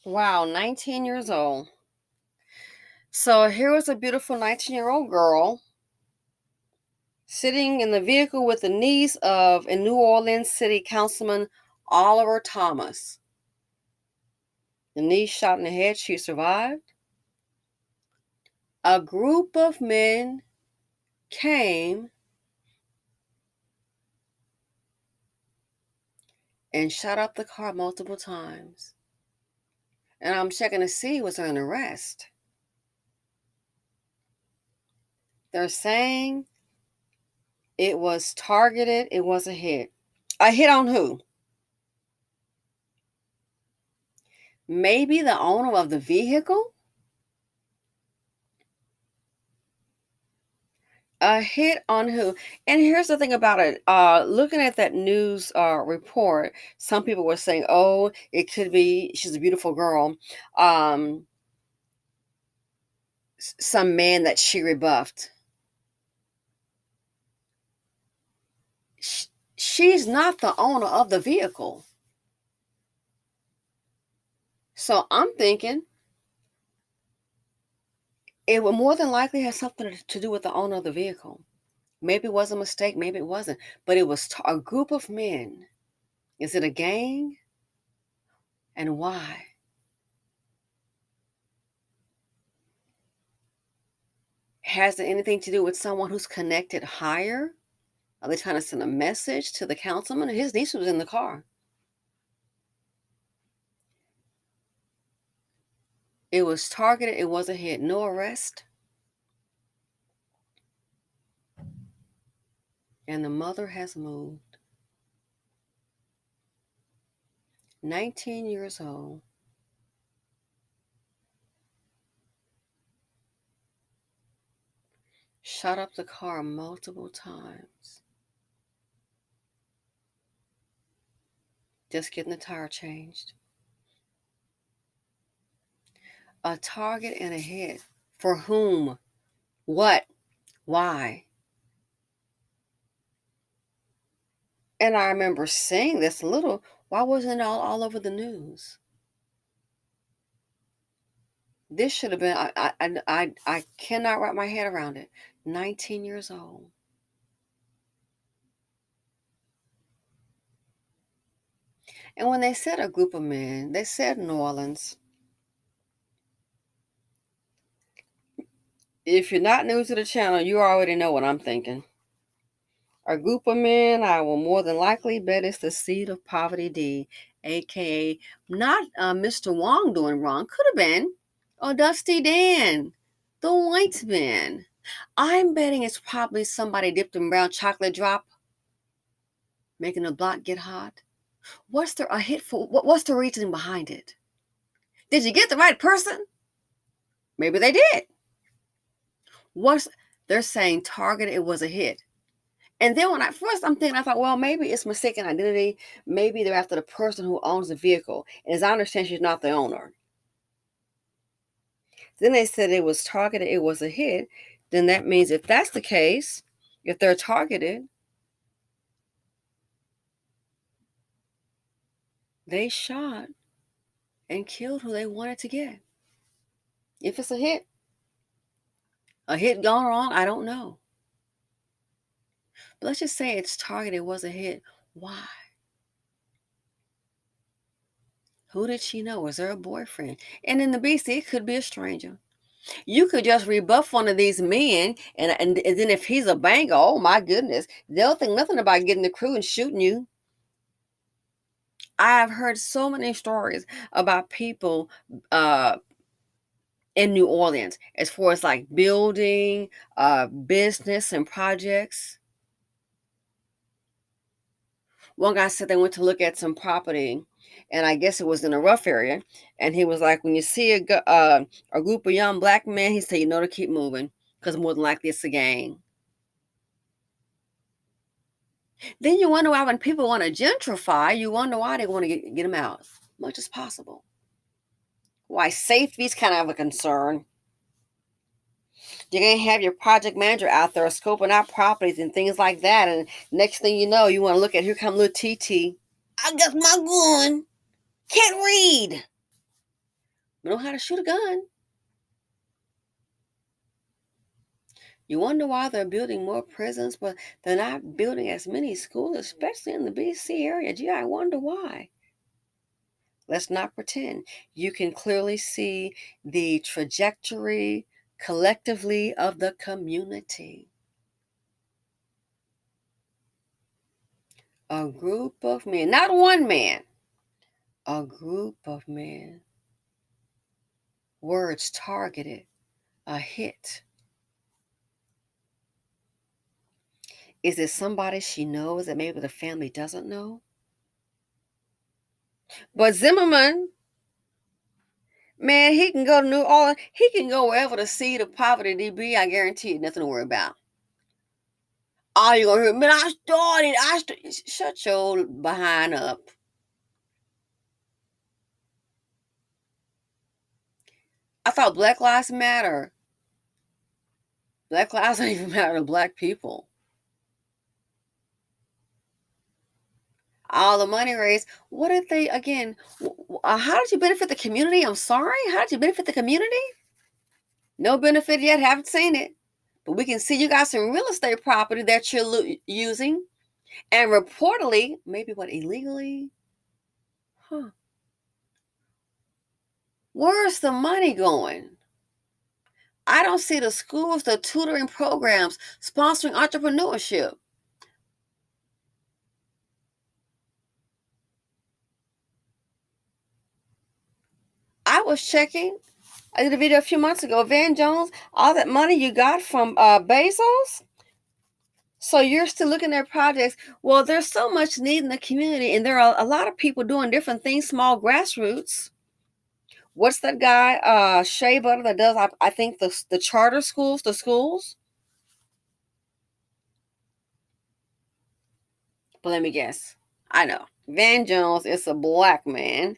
Wow, 19 years old. So here was a beautiful 19-year-old girl sitting in the vehicle with the niece of a New Orleans City Councilman Oliver Thomas. The niece shot in the head. She survived. A group of men came and shot up the car multiple times. And I'm checking to see was there an arrest. They're saying it was targeted. It was a hit. A hit on who? Maybe the owner of the vehicle? A hit on who? And here's the thing about it. Looking at that news report, some people were saying, "Oh, it could be she's a beautiful girl." Um, some man that she rebuffed. She's not the owner of the vehicle, so I'm thinking it would more than likely have something to do with the owner of the vehicle. Maybe it was a mistake, maybe it wasn't, but it was a group of men. Is it a gang? And why? Has it anything to do with someone who's connected higher? Are they trying to send a message to the councilman? His niece was in the car. It was targeted. It was a hit. No arrest. And the mother has moved. 19 years old. Shot up the car multiple times. Just getting the tire changed. A target and a hit. For whom? What? Why? And I remember saying this a little. Why wasn't it all over the news? This should have been. I cannot wrap my head around it. 19 years old. And when they said a group of men, they said New Orleans. If you're not new to the channel, you already know what I'm thinking. A group of men, I will more than likely bet it's the seed of poverty D, aka not Mr. Wong doing wrong. Could have been. Or Dusty Dan, the white man. I'm betting it's probably somebody dipped in brown chocolate drop, making the block get hot. What's the a hit for? What's the reasoning behind it? Did you get the right person? Maybe they did. What's they're saying targeted? It was a hit. And then when I thought, well, maybe it's mistaken identity. Maybe they're after the person who owns the vehicle. And as I understand, she's not the owner. Then they said it was targeted. It was a hit. Then that means if that's the case, if they're targeted, they shot and killed who they wanted to get. If it's a hit gone wrong, I don't know. But let's just say it's targeted, it was a hit. Why? Who did she know? Was there a boyfriend? And in the BC, it could be a stranger. You could just rebuff one of these men, and then if he's a banger, oh my goodness, they'll think nothing about getting the crew and shooting you. I have heard so many stories about people in New Orleans as far as like building, business, and projects. One guy said they went to look at some property, and I guess it was in a rough area. And he was like, when you see a group of young black men, he said, you know to keep moving because more than likely it's a gang. Then you wonder why when people want to gentrify, you wonder why they want to get them out as much as possible. Why safety is kind of a concern. You're going to have your project manager out there scoping out properties and things like that. And next thing you know, you want to look at, here come little TT. I got my gun. Can't read. know how to shoot a gun. You wonder why they're building more prisons, but they're not building as many schools, especially in the BC area. Gee, I wonder why. Let's not pretend. You can clearly see the trajectory collectively of the community. A group of men, not one man, a group of men. Words targeted, a hit. Is it somebody she knows that maybe the family doesn't know? But Zimmerman, man, he can go to New Orleans. He can go wherever the seed of poverty be. I guarantee you, nothing to worry about. All you're going to hear, man, I started. Shut your behind up. I thought Black Lives Matter. Black lives don't even matter to black people. All the money raised. What did they, again, how did you benefit the community? I'm sorry. How did you benefit the community? No benefit yet. Haven't seen it. But we can see you got some real estate property that you're using. And reportedly, maybe what, illegally? Huh. Where's the money going? I don't see the schools, the tutoring programs, sponsoring entrepreneurship. I was checking. I did a video a few months ago. Van Jones, all that money you got from Bezos. So you're still looking at projects. Well, there's so much need in the community, and there are a lot of people doing different things, small grassroots. What's that guy, Shea Butter, that does, I think, the charter schools, the schools? But let me guess. I know. Van Jones is a black man,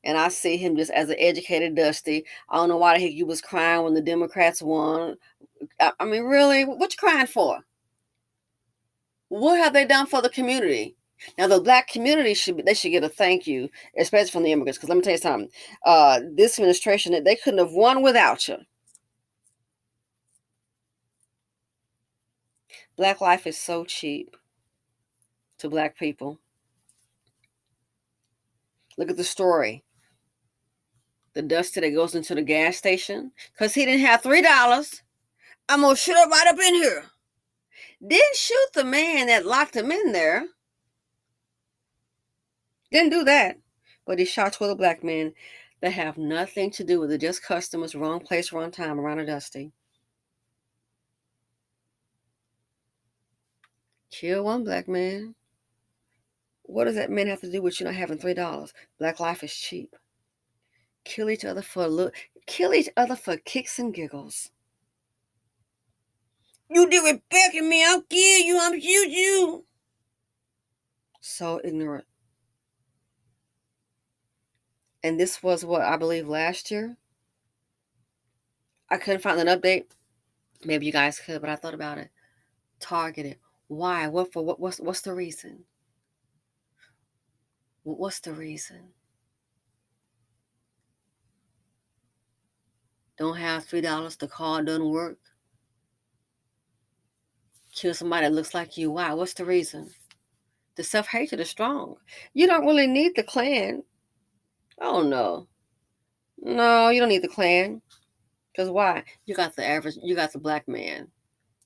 and I see him just as an educated Dusty. I don't know why the heck you was crying when the Democrats won. I mean, really? What you crying for? What have they done for the community? Now, the black community should get a thank you, especially from the immigrants. Because let me tell you something. This administration, they couldn't have won without you. Black life is so cheap to black people. Look at the story. The Dusty that goes into the gas station because he didn't have $3. I'm gonna shoot up right up in here. Didn't shoot the man that locked him in there. Didn't do that. But he shot 12 black men that have nothing to do with it. Just customers, wrong place, wrong time, around a Dusty. Kill one black man. What does that man have to do with you not having $3? Black life is cheap. Kill each other for kicks and giggles. You disrespecting me, I'll kill you, I'm shoot you. So ignorant. And this was what I believe last year. I couldn't find an update. Maybe you guys could, but I thought about it. Targeted. Why? What's the reason? What's the reason? Don't have $3, the card doesn't work. Kill somebody that looks like you. Why? What's the reason? The self-hatred is strong. You don't really need the Klan. Oh no. No, you don't need the Klan. Because why? You got the black man.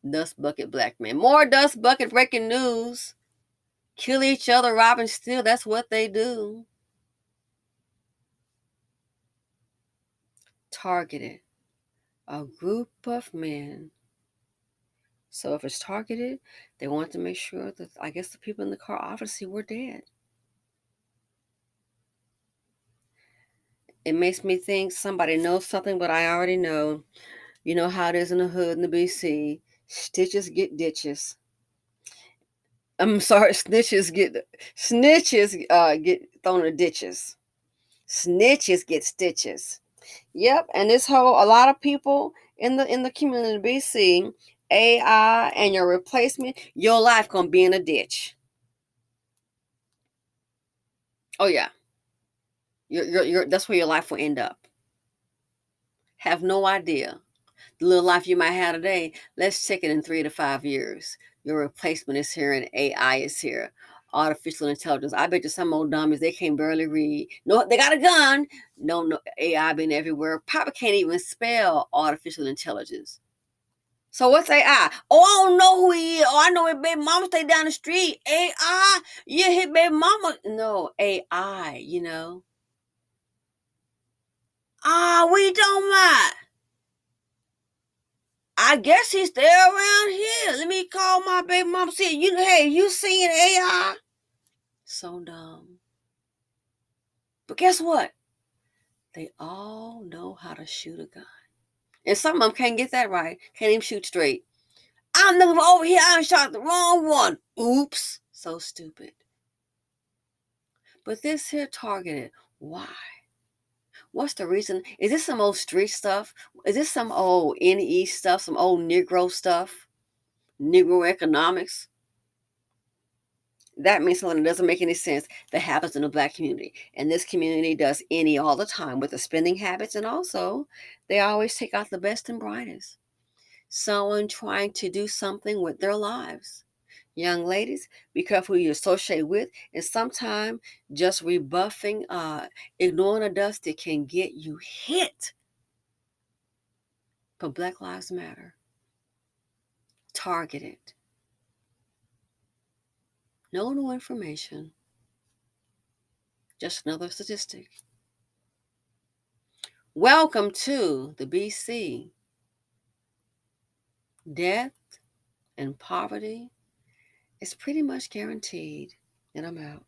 Dust bucket black man. More dust bucket breaking news. Kill each other, rob and steal. That's what they do. Targeted. A group of men. So if it's targeted, they want to make sure that, I guess, the people in the car obviously were dead. It makes me think somebody knows something, but I already know. You know how it is in the hood in the BC. Stitches get ditches. I'm sorry, snitches get thrown in ditches. Snitches get stitches. Yep, and a lot of people in the community BC, AI and your replacement, your life gonna be in a ditch. Oh yeah, that's where your life will end up. have no idea. The little life you might have today, let's check it in 3 to 5 years. Your replacement is here and AI is here. Artificial intelligence. I bet you some old dummies, they can barely read. No, they got a gun. No, AI been everywhere. Probably can't even spell artificial intelligence. So what's AI? Oh, I don't know who he is. Oh, I know his baby mama stay down the street. AI? Yeah, his baby mama. No, AI, we don't mind. I guess he's still around here. Let me call my baby mama. See, hey, you seeing AI? So dumb. But guess what? They all know how to shoot a gun. And some of them can't get that right. Can't even shoot straight. I'm looking for over here. I shot the wrong one. Oops. So stupid. But this here targeted. Why? What's the reason? Is this some old street stuff? Is this some old NE stuff? Some old Negro stuff? Negro economics? That means something that doesn't make any sense that happens in the Black community. And this community does any all the time with the spending habits. And also, they always take out the best and brightest. Someone trying to do something with their lives. Young ladies, be careful who you associate with. And sometimes just rebuffing, ignoring a dusty can get you hit. But Black Lives Matter. Targeted. No new information. Just another statistic. Welcome to the BC. Death and poverty is pretty much guaranteed. And I'm out.